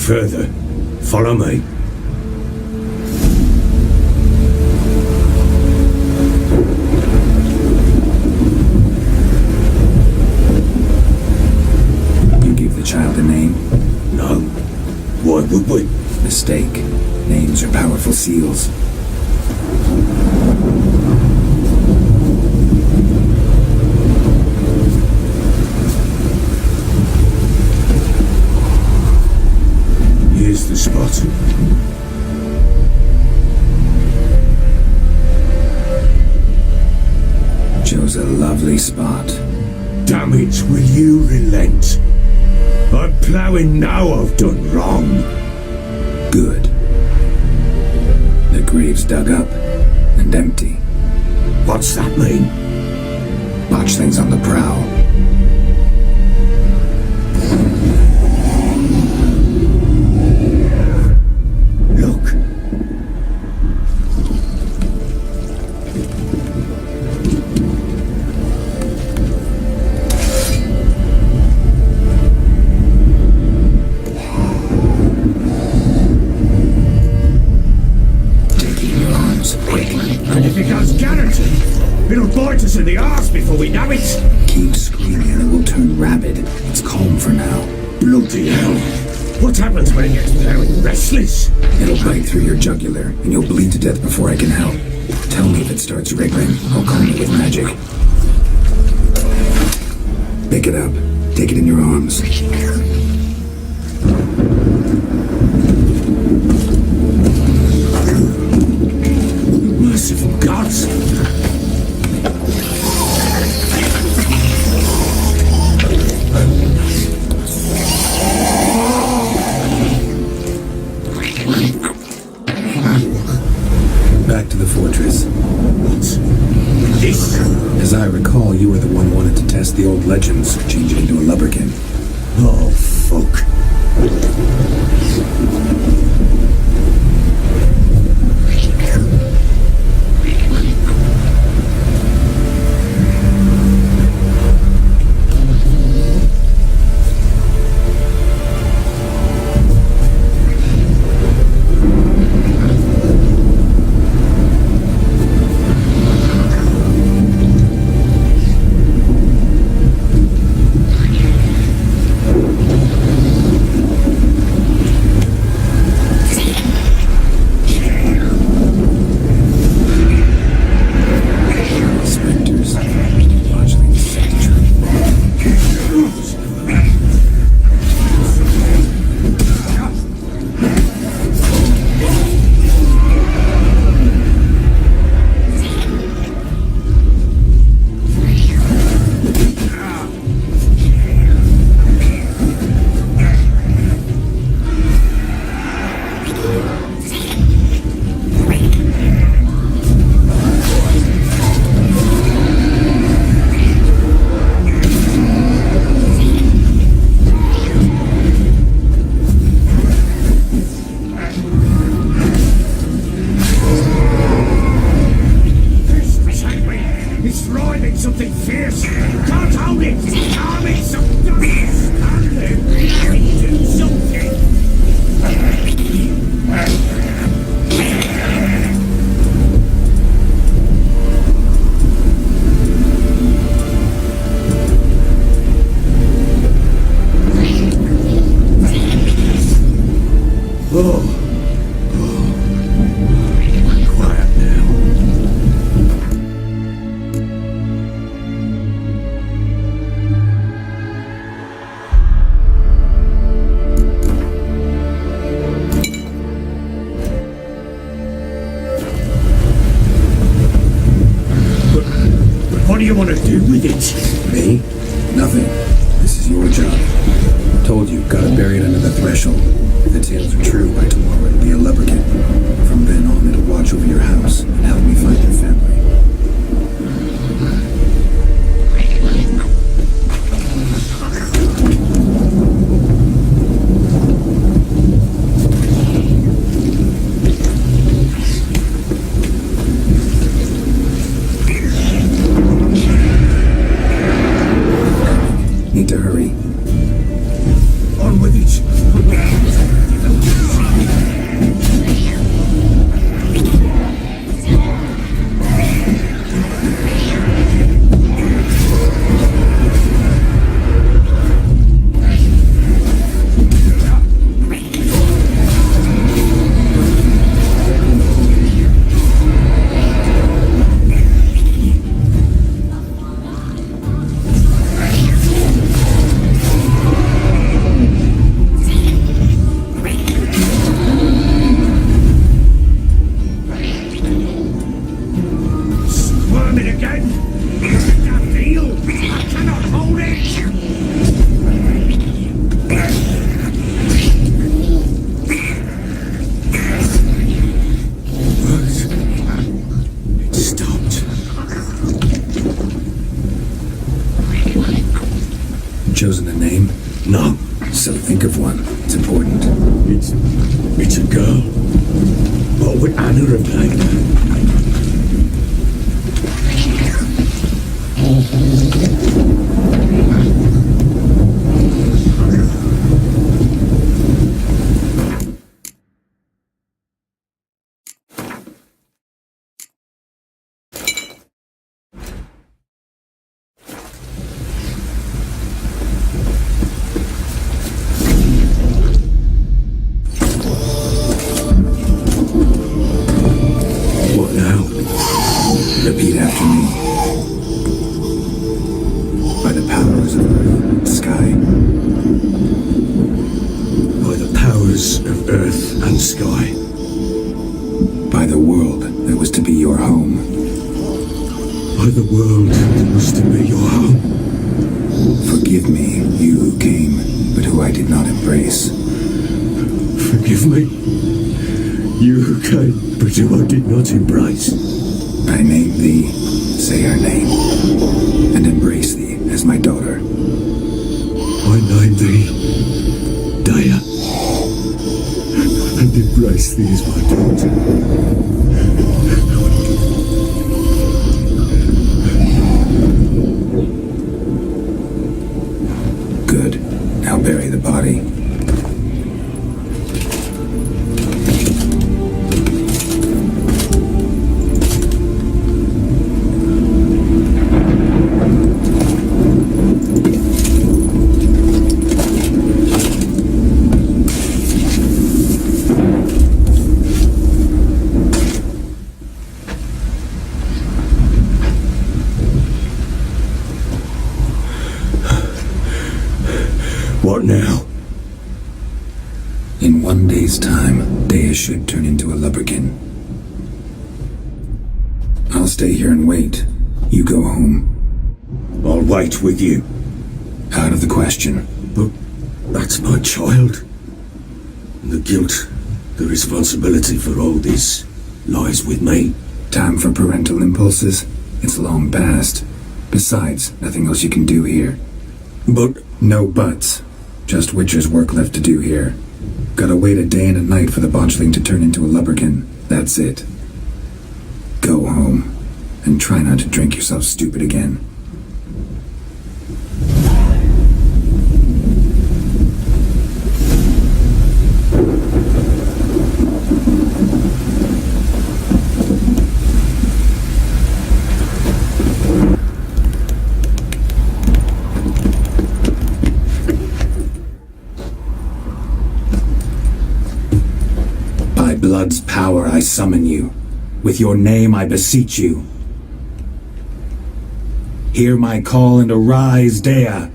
further. Follow me. You gave the child a name? No. Why would we? Mistake. Names are powerful seals. Here's the spot. Chose a lovely spot. Damn it, will you relent? I'm ploughing now I've done wrong. Good. The grave's dug up and empty. What's that mean? Botchling's on the prowl. Look. And if it goes guaranteed, it'll bite us in the arse before we know it. Keep screaming and it will turn rabid. It's calm for now. Bloody hell. What happens when it gets very restless? It'll bite through your jugular and you'll bleed to death before I can help. Tell me if it starts wriggling. I'll calm it with magic. Pick it up. Take it in your arms. Merciful gods! Back to the fortress. What's this? As I recall, you were the one wanted to test the old legends, change it into a lubberkin. Oh, fuck. Something fierce! Can't hold it! Calm it! Stand there! Do something! Oh. Quiet now. What do you want to do with it? Me? Nothing. This is your job. Told you, gotta bury it under the threshold. If the tales are true, by tomorrow it'll be a lubberkin. From then on, it'll watch over your house and help me find your family. Need to hurry. On with it! then. That deal. I cannot hold it. It stopped. Chosen a name? No, So think of one. It's important. it's a girl. What would Anna have named her? What now? Repeat after me. By the powers of earth and sky. By the powers of earth and sky. By the world that was to be your home. By the world that was to be your home. Forgive me, you who came, but who I did not embrace. Forgive me. You who came, but who I did not embrace. I name thee, say her name, and embrace thee as my daughter. I name thee Dea, and embrace thee as my daughter. Good. Now bury the body. What now? In 1 day's time, Dea should turn into a lubberkin. I'll stay here and wait. You go home. I'll wait with you. Out of the question. But that's my child. The guilt, the responsibility for all this lies with me. Time for parental impulses? It's long past. Besides, nothing else you can do here. But No buts. Just Witcher's work left to do here. Gotta wait a day and a night for the botchling to turn into a lubberkin. That's it. Go home. And try not to drink yourself stupid again. By blood's power I summon you. With your name I beseech you. Hear my call and arise, Dea.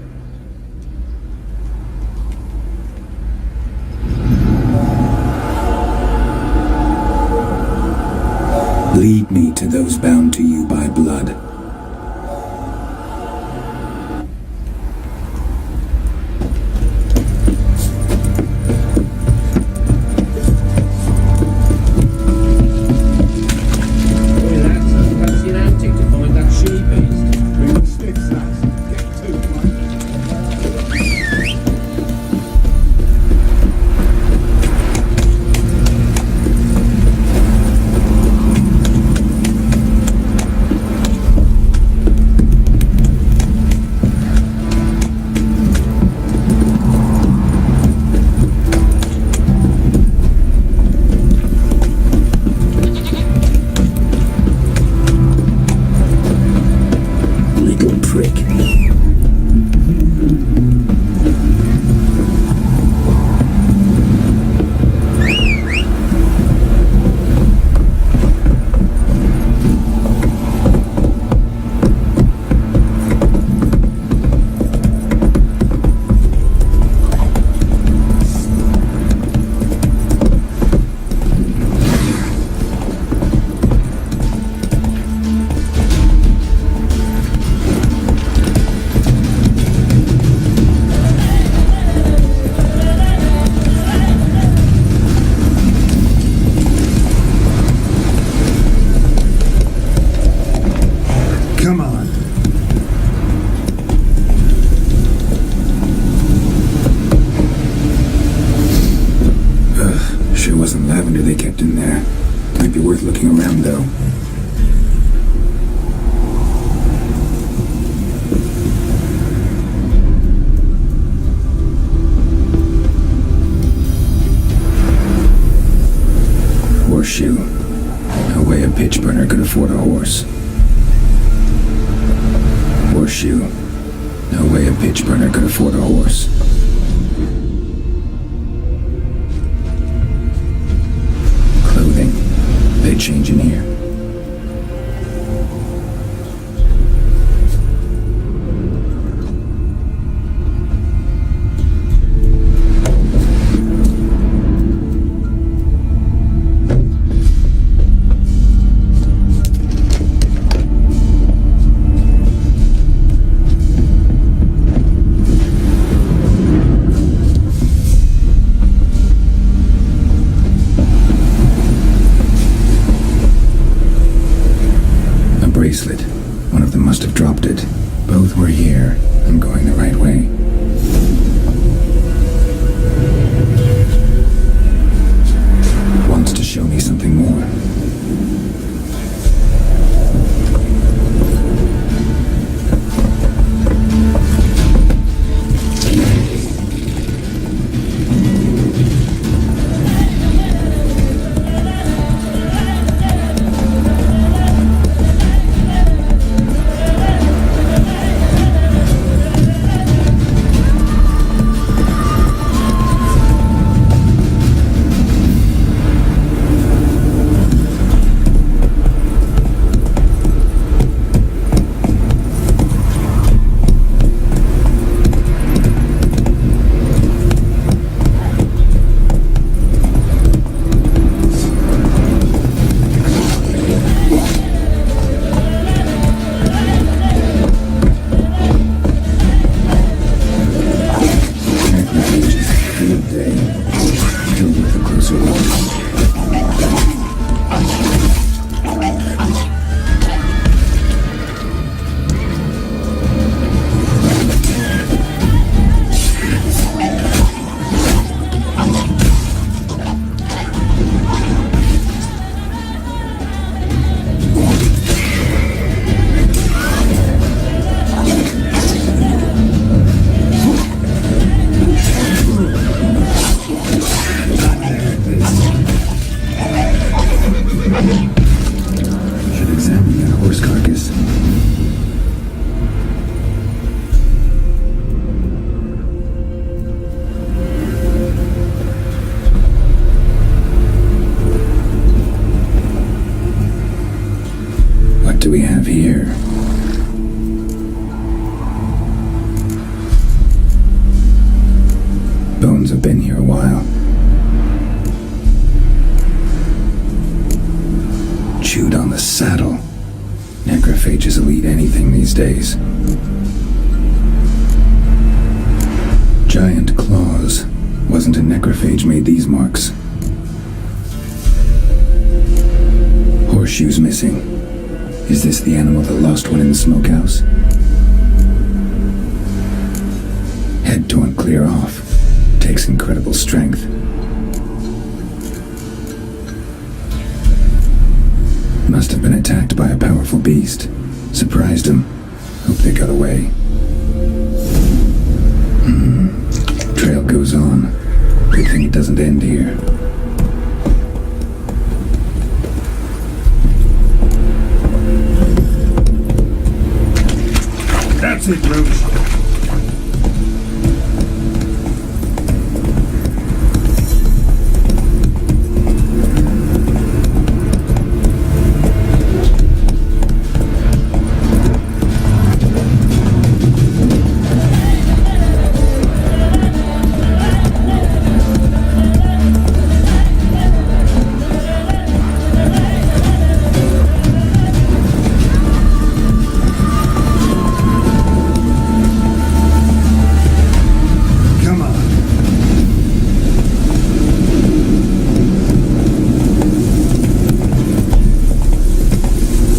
Lead me to those bound to you by blood. though. Horseshoe. No way a pitch burner could afford a horse. Horseshoe. No way a pitch burner could afford a horse. Clothing. They change in here. Bracelet. One of them must have dropped it. Both were here. I'm going the right way. Wants to show me something more. Do we have here? Bones have been here a while. Chewed on the saddle. Necrophages will eat anything these days. Giant claws. Wasn't a necrophage made these marks. Horseshoes missing. Is this the animal that lost one in the smokehouse? Head torn clear off. Takes incredible strength. Must have been attacked by a powerful beast. Surprised him. Hope they got away. Trail goes on. Good thing it doesn't end here. That's it, Roach.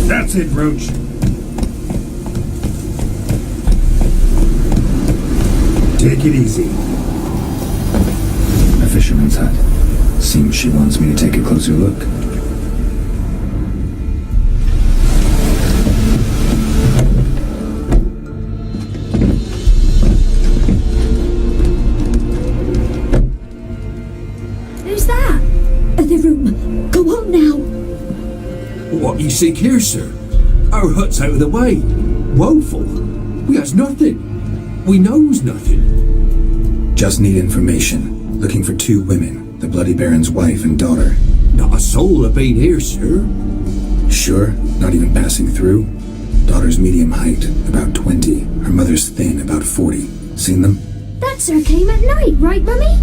That's it, Roach. Take it easy. A fisherman's hut. Seems she wants me to take a closer look. sick here, sir. Our hut's out of the way. Woeful. We has nothing. We knows nothing. Just need information. Looking for 2 women, the Bloody Baron's wife and daughter. Not a soul have been here, sir. Sure? Not even passing through? Daughter's medium height, about 20. Her mother's thin, about 40. Seen them? That sir came at night, right, Mummy?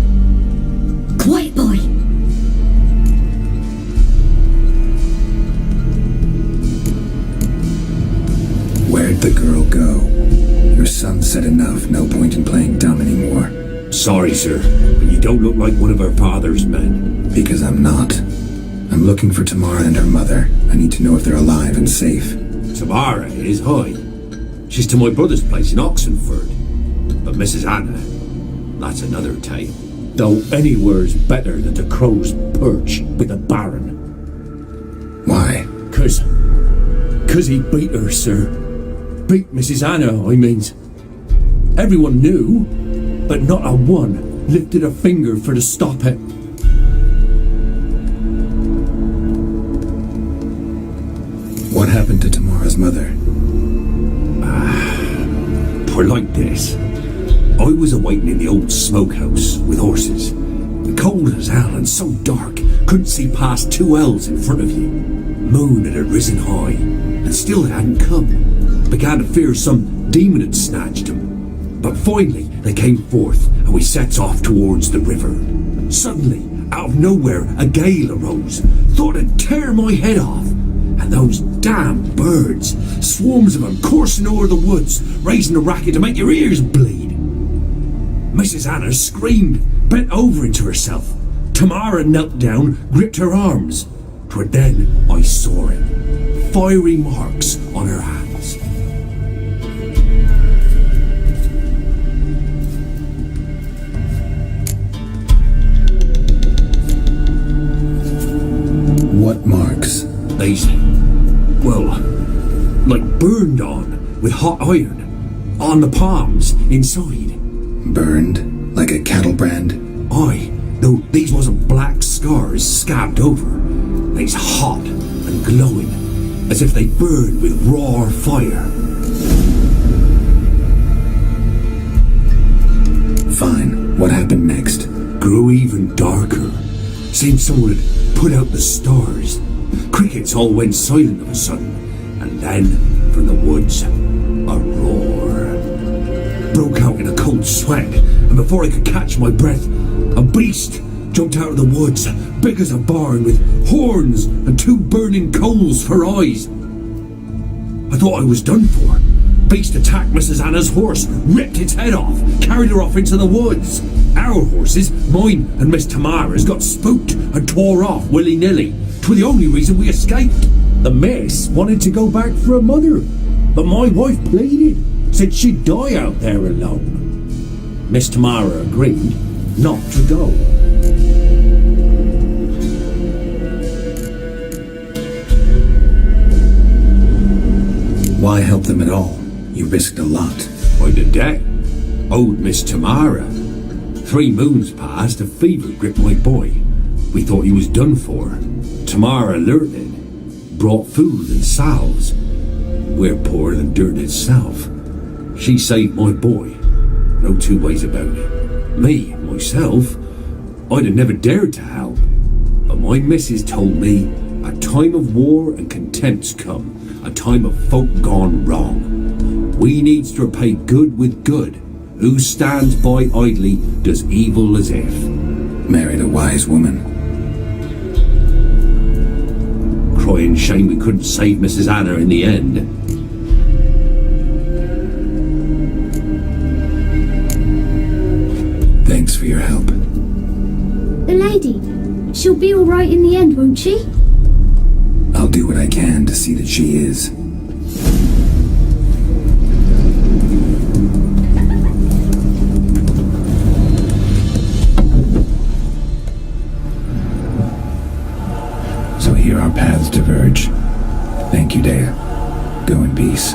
Quiet, boy. Where'd the girl go? Your son said enough, no point in playing dumb anymore. Sorry, sir, but you don't look like one of our father's men. Because I'm not. I'm looking for Tamara and her mother. I need to know if they're alive and safe. Tamara is high. She's to my brother's place in Oxenford. But Mrs. Anna, that's another tale. Though anywhere's better than the crow's perch with the Baron. Why? Cause he beat her, sir. Beat Mrs. Anna, I means. Everyone knew, but not a one lifted a finger for to stop it. What happened to Tamara's mother? For like this. I was awaiting in the old smokehouse with horses. Cold as hell and so dark, couldn't see past 2 ells in front of you. Moon had risen high, and still it hadn't come. Began to fear some demon had snatched him. But finally they came forth, and we sets off towards the river. Suddenly, out of nowhere, a gale arose. Thought it'd tear my head off. And those damn birds, swarms of them coursing over the woods, raising a racket to make your ears bleed. Mrs. Anna screamed, bent over into herself. Tamara knelt down, gripped her arms. 'Twere then I saw it. Fiery marks on her hands. What marks? They's, well, like burned on with hot iron. On the palms, inside. Burned? Like a cattle brand? Aye, though these wasn't black scars scabbed over. They's hot and glowing, as if they burned with raw fire. Fine. What happened next? Grew even darker. Seemed someone had put out the stars. Crickets all went silent of a sudden, and then, from the woods, a roar. Broke out in a cold sweat, and before I could catch my breath, a beast jumped out of the woods, big as a barn, with horns and 2 burning coals for eyes. I thought I was done for. Beast attacked Mrs. Anna's horse, ripped its head off, carried her off into the woods. Our horses, mine and Miss Tamara's, got spooked and tore off willy-nilly. 'Twere the only reason we escaped. The miss wanted to go back for her mother, but my wife pleaded, said she'd die out there alone. Miss Tamara agreed not to go. Why help them at all? You risked a lot. By the debt, owed Miss Tamara. 3 moons passed, a fever gripped my boy. We thought he was done for. Tamara alerted, brought food and salves. We're poorer than dirt itself. She saved my boy. No 2 ways about it. Me, myself, I'd have never dared to help. But my missus told me a time of war and contempt's come. A time of folk gone wrong. We needs to repay good with good. Who stands by idly does evil as if. Married a wise woman. Crying shame we couldn't save Mrs. Anna in the end. Thanks for your help. The lady, she'll be all right in the end, won't she? I'll do what I can to see that she is. So here our paths diverge. Thank you, Dea. Go in peace.